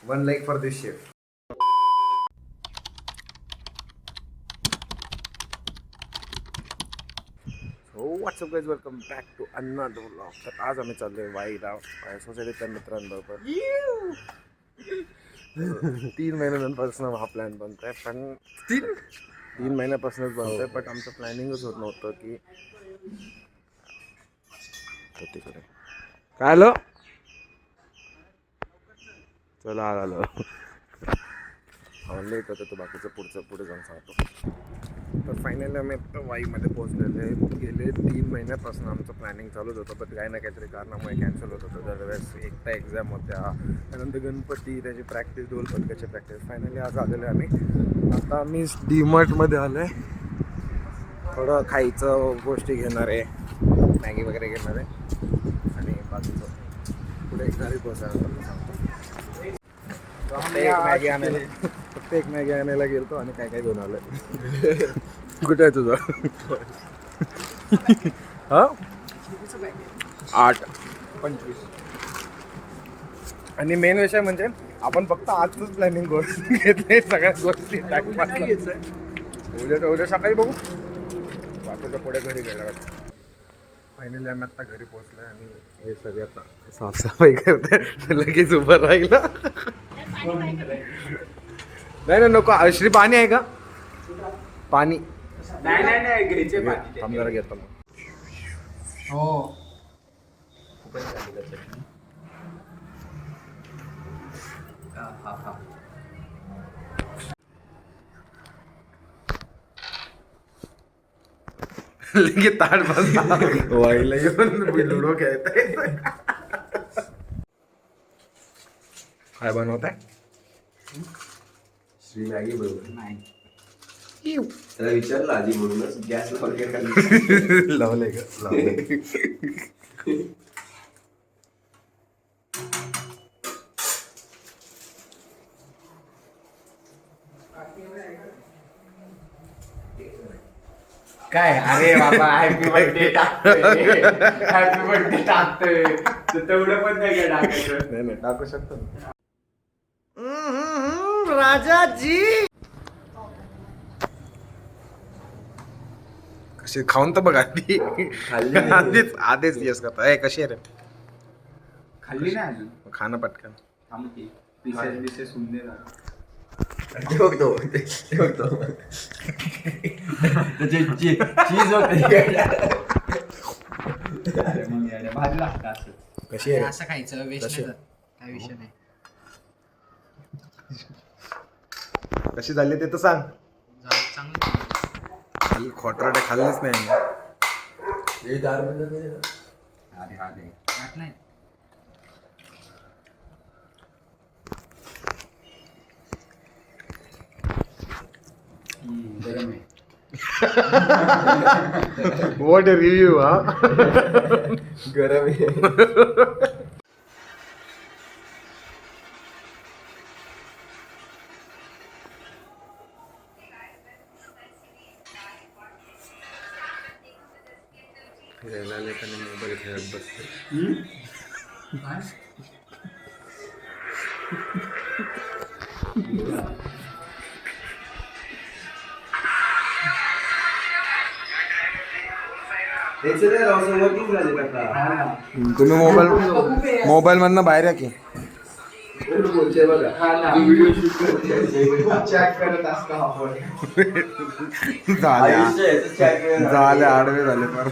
1 like for this chef. So what's up guys, welcome back to another vlog. तर आज आम्ही चाललोय वाईला सोसायटीच्या मित्रांबरोबर. 3 महिन्यांपासून हा प्लॅन बनतोय, पण 3 महिन्यापासूनच बनतोय, पण आमचं प्लॅनिंगच होत नव्हतं की तिकडे काय आलं. चला आलो लेट होतं, तर बाकीचं पुढे जाऊन सांगतो. तर फायनली आम्ही आता वाईमध्ये पोहोचलेले. गेले 3 महिन्यापासून आमचं प्लॅनिंग चालूच होतं, पण काही ना काहीतरी कारणामुळे कॅन्सल होत होतं. दरवेळेस एकटा एक्झाम होत्या, त्यानंतर गणपती, त्याची प्रॅक्टिस, ढोल पथकाची प्रॅक्टिस. फायनली आज आलेलो आहे आम्ही. आता आम्ही डीमार्टमध्ये आलो आहे. थोडं खायचं गोष्टी घेणार आहे, मॅगी वगैरे घेणार आहे, आणि बाकीचं पुढे घरी पोहोचायला सांगतो. फक्त एक मॅगी आणायला गेलतो आणि काय काय घेऊन आलोय. कुठे आहे तुझं? हा 8-25. आणि मेन विषय म्हणजे आपण फक्त आजच प्लॅनिंग करून घेतले सगळ्या गोष्टी. उद्या सकाळी बघू, बाकीच्या पुढे घरी गेला. फायनली आम्ही आता घरी पोहोचलोय आणि हे सगळे आता साफसफाई करते. लगेच उभं राहिला. नाही नको. श्री पाणी आहे का? पाणी नाही घ्यायचे. थांब जरा घेतो मग. हो लगे ताट बसला वाईला येऊन लुडो खेळताय. काय बनवताय? श्री मॅगी बरोबर नाही. त्याला विचारलं आधी म्हणूनच गॅस लावलंय का? लावलंय. काय? अरे बाबा हॅपी बर्थडे टाकतोय, हॅपी बर्थडे टाकतोय, तेवढं पण नाही काय टाकायचं. नाही टाकू शकतो ना. राजाजी कशी खाऊन तर बघ आधी. आधीच येस करता. कशी आहे रे? खाल्ली नाही अजून. खाणं पटकन. पीसेस होऊन दे ना. बघतो चीज होते भाजी लागतं असं. कशी आहे? असं खायचं वेस्ट नाही, काय विषय नाही. कशी झाली ते तर सांग. चांगलं खोटरडे खाल्लेच नाही. नाही. गरम आहे. What a review. हा गरम आहे. फिरायला आले तर मोबाईल खेळत बसते. तुम्ही मोबाईल मधनं बाहेर या की. झाले आडवे झाले पर.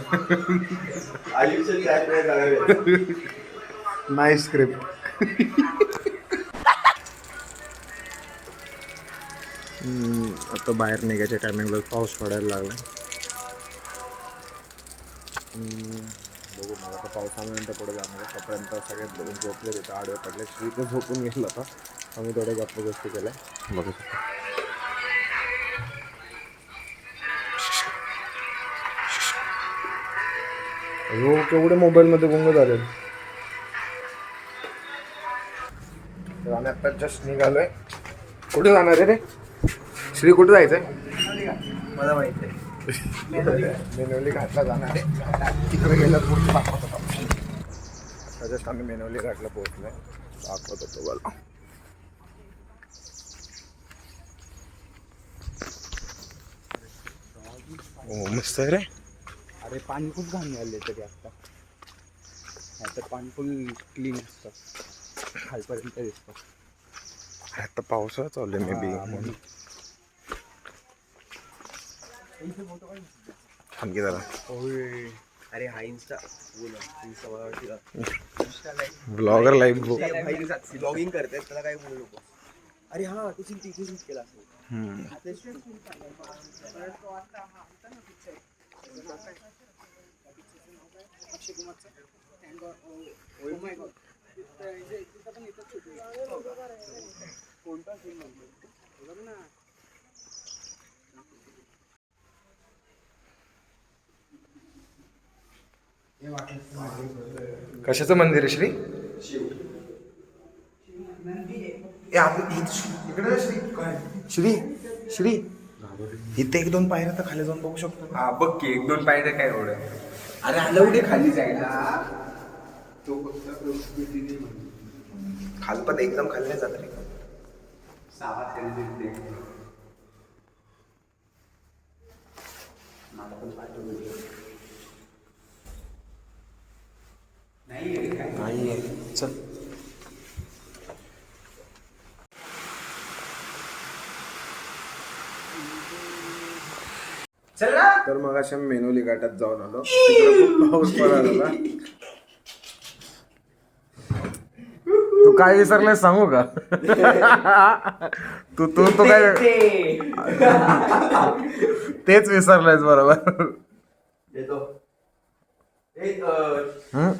Nice script. आता बाहेर निघायच्या टायमिंगला पाऊस पडायला लागला. बघू मला आता पावसानंतर पुढे जाणार आहे. तोपर्यंत सगळे झोपले तिथं आडवे पडले. श्री तर झोपून गेला होता. आम्ही थोड्या गप्पा गोष्टी केल्या. बघू शकतो. हो केवढे मोबाईलमध्ये गुंग झाले. तर आम्ही आता जस्ट निघालोय. कुठे जाणार आहे रे श्री? कुठे जायचंय? मला माहिती आहे. मेनवली घाटला जाणार आहे. तिकडे गेलं पुढे दाखवत होता. जस्ट आम्ही मेनवली घाटला पोहोचलोय. दाखवत होतो मला. हो मस्त आहे रे. अरे पाणी खूप घाण झाले तरी आता. आता पाणी फुल क्लीन असतं, खालपर्यंत दिसतं. आता पावसाळा चालू आहे मे बी म्हणून. आणखी जरा अरे हा इंस्टा ब्लॉगर लाईव्ह ब्लॉगिंग करते, त्याला काय बोलू नको. अरे हा तू तिथे केला असेल. कशाचं मंदिर आहे श्री? श्री श्री इथे 1-2 पायऱ्या तर खाली जाऊन बघू शकतो. हा बघ की 1-2 पायऱ्या काय एवढं. अरे हलवडे खाली जायला. तो खाल पण एकदम खाली नाही जात रे. नाही चल. चल ना. तर मग अशा मेनोली घाटात जाऊन आलो. तिकडे खूप पाऊस पडायला. तू काय विसरलाय सांगू का? तू तू तू काय तेच विसरलायस बरोबर. येतो.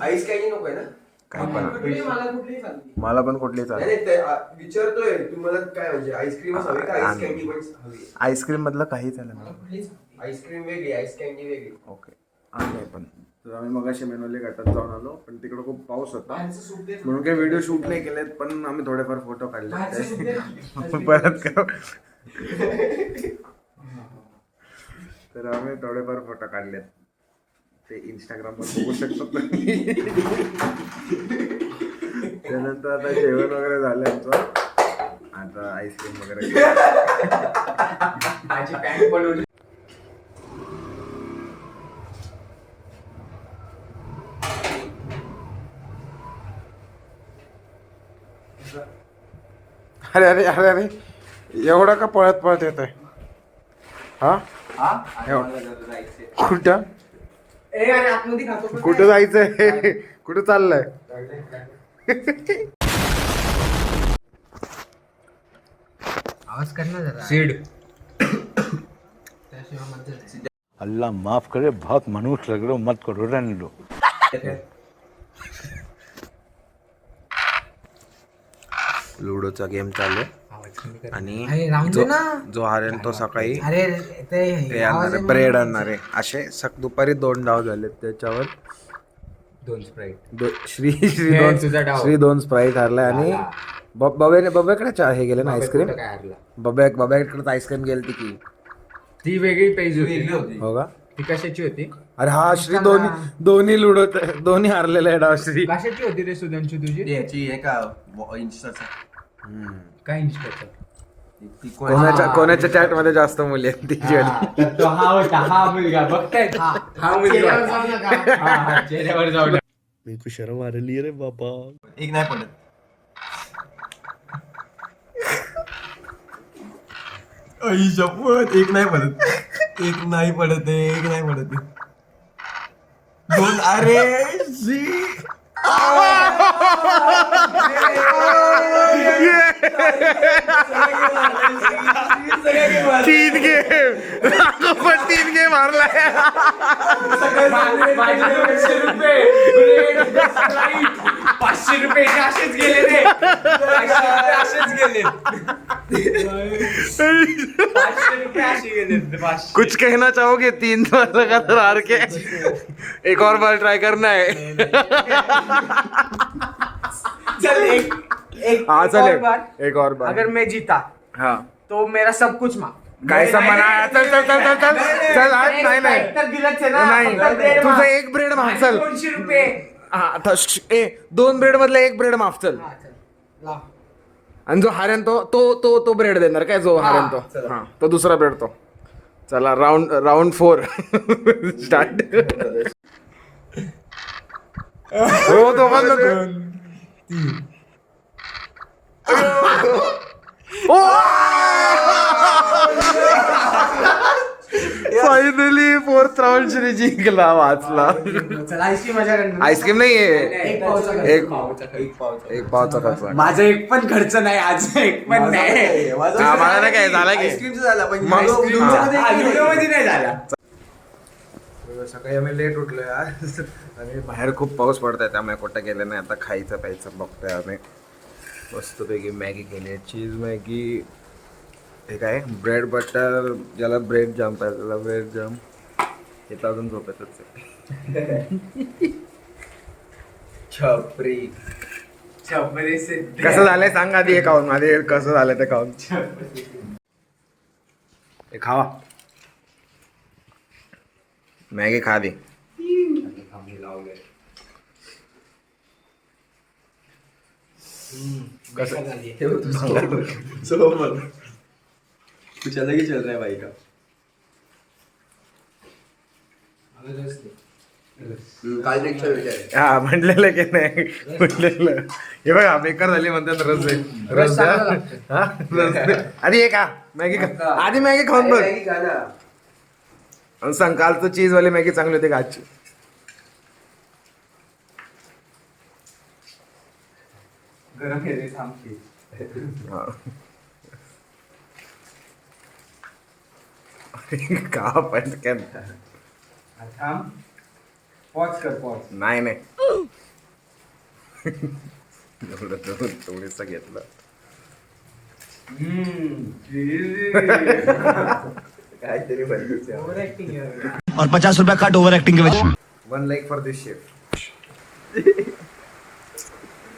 आईस काही नको आहे ना. काय पण मला मला पण कुठली चालेल. नाही ते विचारतोय तुम्हाला काय म्हणजे आईस्क्रीम हवी का आईस कॅन्डी पण हवी. आईस्क्रीम मधलं काही चालेल मला. आईस्क्रीम वेगळी आईस कॅन्डी वेगळी. ओके आहे पण. तर आम्ही मग अशा मेनोली घाटात जाऊन आलो पण तिकडे खूप पाऊस होता म्हणून काही व्हिडिओ शूट नाही केलेत पण आम्ही थोडेफार फोटो काढले परत तर आम्ही थोडेफार फोटो काढलेत ते इंस्टाग्रामवर बघू शकतो तुम्ही. त्यानंतर आता जेवण वगैरे झालं आमचं. आता आईस्क्रीम वगैरे माझी पॅन्ट बनवली. अरे अरे अरे अरे एवढा का पळत पळत येत आहे हा? कुठं कुठं जायचंय? कुठं चाललंय? आवाज कर ना जरा. सीड. त्याशिवाय मजा नाही. अल्लाह माफ करे, बहुत मनुष्य लग रहे हो, मत करो, रहने दो. लुडोचा गेम चालू आहे अरे, आणि राहून दे ना. जो हारेल तो सकाळी अरे ते ते आवाज आणणार आहे ब्रेड म्हणून. आणणार आहे. असे दुपारी 2 डाव झाले त्याच्यावर 2 स्प्राईट. श्री हे तुझा डाव. श्री 2 स्प्राईट हारलाय आणि बब्याकडे हे गेले ना आईस्क्रीम. काय हरला. बब्याकडे आईस्क्रीम गेली ती ती वेगळी पेज होती. हो का? ती कशाची होती? अरे हा श्री दोन्ही लुडो दोन्ही हारलेला आहे डाव श्री. कशाची होती रे सुधांशू तुझी? याची आहे का इंस्टाचा काय इंस्टाचं? कोणाच्या चॅट मध्ये जास्त मुली आहेत तिची वाली. तर तो हा होता. हा मुलगा बघताय. हा मुलगा. चेहऱ्यावर जाऊ नका. हा, चेहऱ्यावर जाऊ नका. मेरे को शर्म आ रही है रे बाबा. एक नाही पडत. आई शपथ एक नाही पडत. एक नाही पडत आहे. एक नाही पडत आहे. 2 अरे शी. तीन गेम हारलाय. 500 रुपये. 500 रुपये असेच गेले रे. 500 असेच गेले. 500 रुपये असे गेले. 500. कुछ कहना चाहोगे 3 बार लगातार हार के? एक और बार ट्राई करना है. चल एक हाँ एक चल और बार. एक और बार. अगर मैं जीता हाँ तो मेरा सब कुछ माफ. काय सामान आहे? चल चल चल चल चल चल आज नाही नाही तर दिलंच आहे ना. नाही फक्त bread तुझं माफ. 1 ब्रेड माफ चल. 200 रुपये. हा 2 ब्रेड मधला 1 ब्रेड माफ चल. हा, चल. लाव. आणि जो हारेन तो ब्रेड देणार काय? जो हारेन तो चला. हा तो दुसरा ब्रेड तो चला राऊंड 4 स्टार्ट. हो तो बंद फायनली 4th राऊंड श्री जिंकला वाचला. चला आईस्क्रीम मजा करणार. आईस्क्रीम नाहीये एक पावचा खर्च. एक पावचा खर्च. माझा एक पण खर्च नाही आज, एक पण नाही. आम्हाला नाही काय झाला की आईस्क्रीमचं झाला पण मग- व्हिडिओमध्ये नाही झाला. सकाळी आम्ही लेट उठलोय आज आणि बाहेर खूप पाऊस पडतोय त्यामुळे कुठं गेलं नाही. आता खायचं प्यायचं बघतोय आम्ही. मस्तपैकी मॅगी केली आहे, चीज मॅगी. हे काय ब्रेड बटर, ज्याला ब्रेड जाम पाहिजे त्याला ब्रेड जाम. हे तर अजून झोपेतच आहे. छपरी छपरी सिद्धी. कसं झालंय सांग आधी हे खाऊन. आधी कसं झालं ते खाऊन. हे खावा मॅगी खा दे. कुछ अलग ही चल रहा है भाई का. काल पेक्षा विचार हा म्हटलेलं की नाही म्हटलेलं. हे बघा बेकार झाली म्हणतात रस दे. रस द्या. हा? रस दे. आधी हे खा मॅगी खा. आधी मॅगी खाऊन बघ आणि सांग कालचं चीज वाली मॅगी चांगली होती का आजची. गरम केले थांबते. हा. का पटकन. थांब, पॉज कर पॉज. नाही नाही थोडस घेतलं. काहीतरी बनवायचं. ओव्हर ऍक्टिंग आहे. और 50 रुपया कट ओवर एक्टिंग के वजह. 1 लाईक फॉर दिस शेफ.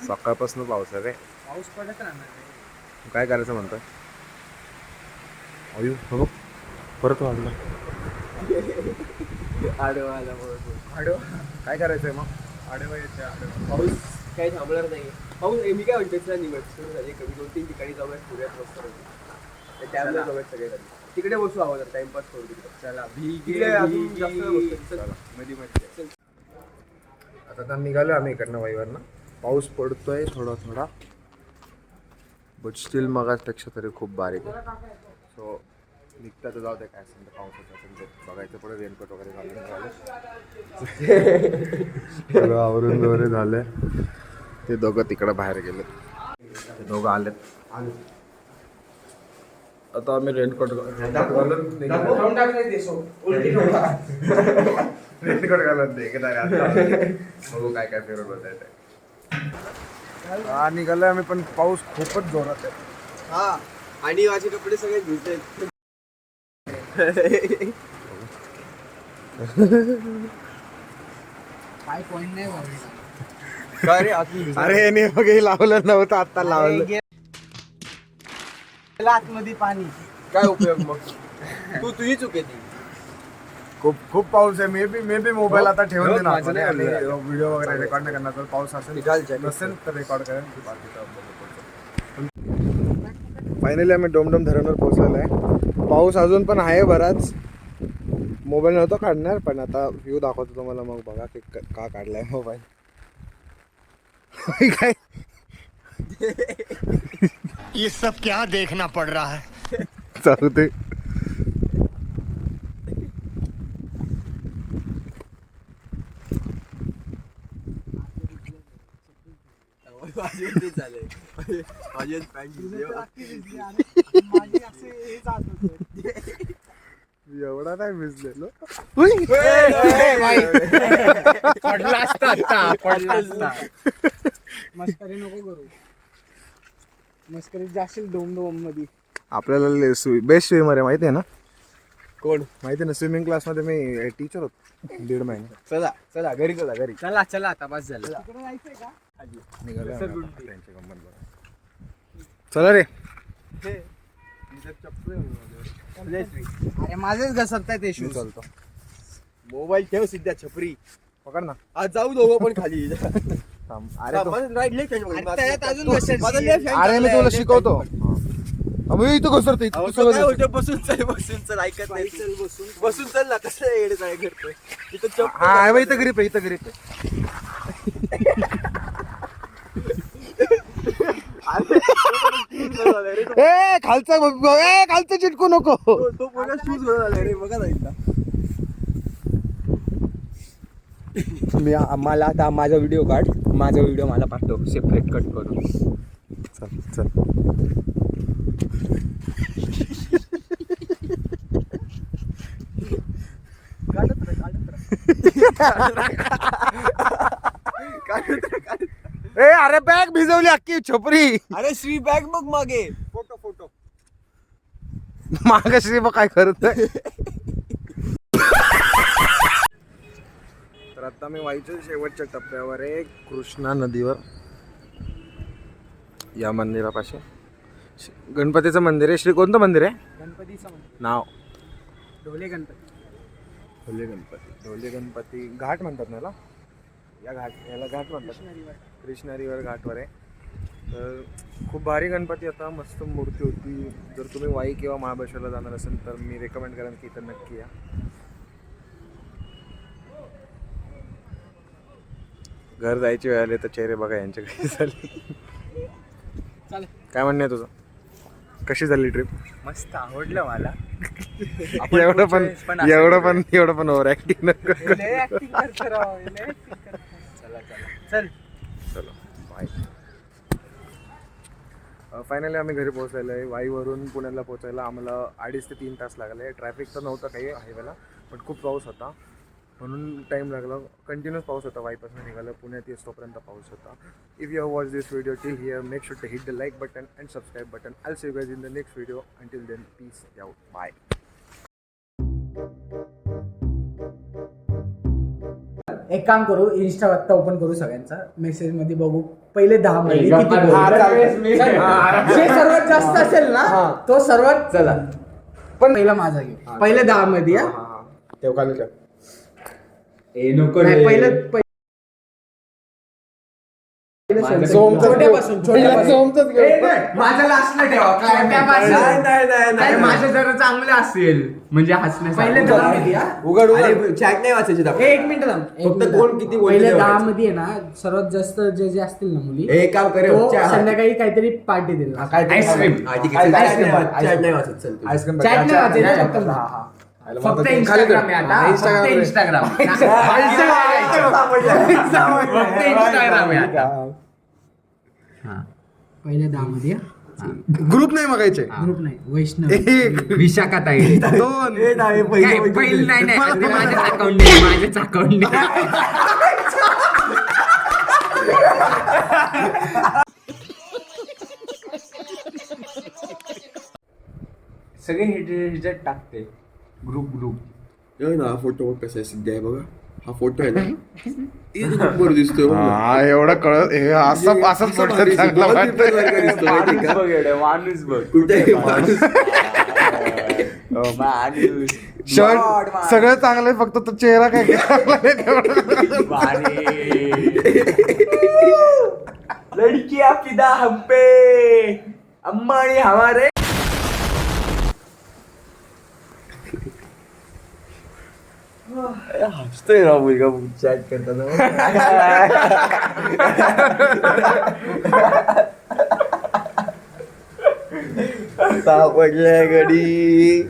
सकाळपासून पाऊस आहे रे. पाऊस पडत राहणार. काय करायचं म्हणतोय. अयो हो परत वाढलं. काय करायचंय मग. पाऊस काही थांबणार नाही. पाऊस मी काय म्हणतो तुला निवड सुरू झाली. कमी 2-3 ठिकाणी जाऊया पुण्यात मस्त होती. त्यामुळे जाऊया सगळे तिकडे बसू हवं तर टाइमपास करू तिकडे. चला तिकडे अजून जास्त मध्ये मध्ये. आता निघालो आम्ही इकडनं वाईवरनं. पाऊस पडतोय थोडा थोडा बट स्टील मगाचपेक्षा तरी खूप बारीक आहे. सो निघता तर जाऊ दे काय असेल तर पावसाचं असेल ते बघायचं. पुढे रेनकोट वगैरे घालून सगळं आवरून वगैरे झालंय. ते दोघं तिकडं बाहेर गेले. ते दोघं आलेत. आता आम्ही रेनकोट घालून रेनकोट घालून बघू काय काय फिरवलं होत ते. निघालोय आम्ही पण पाऊस खूपच जोरात आहे. हा आणि माझे कपडे सगळे भिजले. काय पॉइंट नाही भाऊ. काय रे आतून अरे याने बघ हे लावलं नव्हतं आता लावलं. गेला आतमध्ये पाणी. काय उपयोग मग. तुझी चूक आहे ती. खूप खूप पाऊस आहे. मे बी मोबाईल आता ठेवून दे ना. माझं नाही आणि आलं. व्हिडिओ वगैरे रेकॉर्ड नाही करणार. तर पाऊस असेल नसेल तर रेकॉर्ड करेन. फायनली आम्ही डोमडोम धरणावर पोहोचलेलो आहे. पाऊस अजून पण आहे बराच. मोबाईल नव्हतं काढणार पण आता व्ह्यू दाखवतो तुम्हाला मग बघा की का काढलाय मोबाईल. काय ये सब क्या देखना पड़ रहा है. चालू ते माझी पॅन्ट एवढा नाही भिजलेलो. पडला असता आता, पडला असता. मस्करी नको करू. मस्करी जाशील डोम मध्ये. आपल्याला बेस्ट स्विमर आहे माहिती आहे ना. कोण माहिती आहे ना. स्विमिंग क्लासमध्ये मी टीचर होतो 1.5 महिने. चला चला घरी चला घरी. चला चला आता बस झालं. तिकडे जायचंय का. निघालो आम्ही आता त्यांची गंमत बघा. चला रे. अरे माझेच घसरताय ते मी शूज. चालतो. मोबाईल ठेव सिद्ध्या छपरी. पकड ना. आज जाऊ दोघं पण खाली. थांब. अरे माझं right left hand अरे बघ. त्याच्यात अजून घसरशील. माझं left hand अरे मी चाललंय, तुला left शिकवतो. hand. आम्ही इथं घसरते अहो, इथं तो सगळं काय घसरते. बोलतो, बसून चल ऐकत नाही चल बसून बसून चल ना कसं येडे काय करतोय इथं चप्पल हा आहे बा, इथं ग्रीप आहे इथं ग्रीप आहे. ए खालचं चिटकू नको. तो पूर्ण शूज घालून आलाय रे बघा ना एकदा मला आता माझा व्हिडिओ काढ माझा व्हिडिओ मला पाठव सेपरेट कट करून चल चल ए अरे बॅग भिजवली अख्खी छपरी. अरे श्री बॅग बघ मागे फोटो फोटो मागाशी बघ काय करत आहे. तर आता मी वाईच्या शेवटच्या टप्प्यावर आहे कृष्णा नदीवर या मंदिरापाशी गणपतीचं मंदिर आहे. श्री कोणतं मंदिर आहे गणपतीचं मंदिर नाव? ढोले गणपती ढोले गणपती घाट म्हणतात ना याला? याला घाट म्हणतात. कृष्णा रिव्हर घाटवर आहे. तर खूप भारी गणपती आता मस्त मूर्ती होती. जर तुम्ही वाई किंवा महाबळेश्वरला जाणार असेल तर मी रेकमेंड करेन की इथं नक्की या. घर जायची वेळ आली तर चेहरे बघा यांचे कशी झाले. चालेल. काय म्हणणं आहे तुझं? कशी झाली ट्रिप? मस्त आवडलं मला एवढं पण ओव्हर ऍक्टिंग नको. लय acting करतो राव, लय acting करतो. चल चलो बाय. फायनली आम्ही घरी पोहोचलेलो आहे. वाईवरून पुण्याला पोहोचायला आम्हाला 2.5 ते 3 तास लागले. ट्रॅफिक तर नव्हतं काही हायवेला पण खूप पाऊस होता म्हणून टाईम लागला. कंटिन्यूस पाऊस होता. वाईपासून निघालं पुण्यात येस तोपर्यंत पाऊस होता. If you have watch this video till here make sure to hit the like button and subscribe button. I see you guys in the next video. Until then peace out bye. एक काम करू Insta आत्ता open करू सगळ्यांचा message मध्ये बघू पहिले 10 मध्ये किती हा, बोलले. त्यावेळेस मी- चल, जे सर्वात जास्त असेल ना तो सर्वात चला पण पहिला माझा घेऊ पहिले 10 मध्ये हा. तेव्हा खाली ठेव. ए नको नाही, रे. पहिलं छोट्यापासून माझं लास्टला ठेवा छोट्यापासून. नाही, माझं जरा चांगलं असेल म्हणजे हसण्यासाठी. पहिले 10 मध्ये हा. उघड चॅट नाही वाचायची ए, एक मिनिट थांब. एक फक्त मिनिट. कोण किती बोलते पहिले ते 10 बघायचं. मध्ये आहे ना सर्वात जास्त जे असतील ना मुली एक काम करे तो संध्याकाळी काहीतरी पार्टी दिली आईस्क्रीम चॅट नाही वाचत चल तू. आईस्क्रीम चॅट नाही वाचायचं, फक्त मुली. फक्त इंस्टाग्राम आहे आता फक्त इंस्टाग्राम फक्त इंस्टाग्राम आहे आता. पहिले 10 मध्ये ग्रुप नाही मागायचे. ग्रुप नाही वैष्णव एक विशाखा ताई दोन पहिलं नाही नाही ते माझ्याच अकाउंट नाही माझ्याच अकाउंट नाही. सगळे हिजत टाकते ग्रुप ना फोटो कसा आहे सध्या आहे बघा हा फोटो आहे ना बरं दिसतोय बघ ना. हा एवढं कळत असंच भारी पडतं चांगलं दिसतो, वाटतं. वॉलपेपर दिसतो, माहिती माणूस का? बघ एवढं, माणूस बघ कुठे आहे माणूस? माणूस शर्ट सगळं चांगलं आहे फक्त तो चेहरा काय चांगला नाही तेवढं. लडकिया फिदा हम पे अंबानी हमारे. हसतोय राव मुलगा चॅट करताना सापडल्या गडी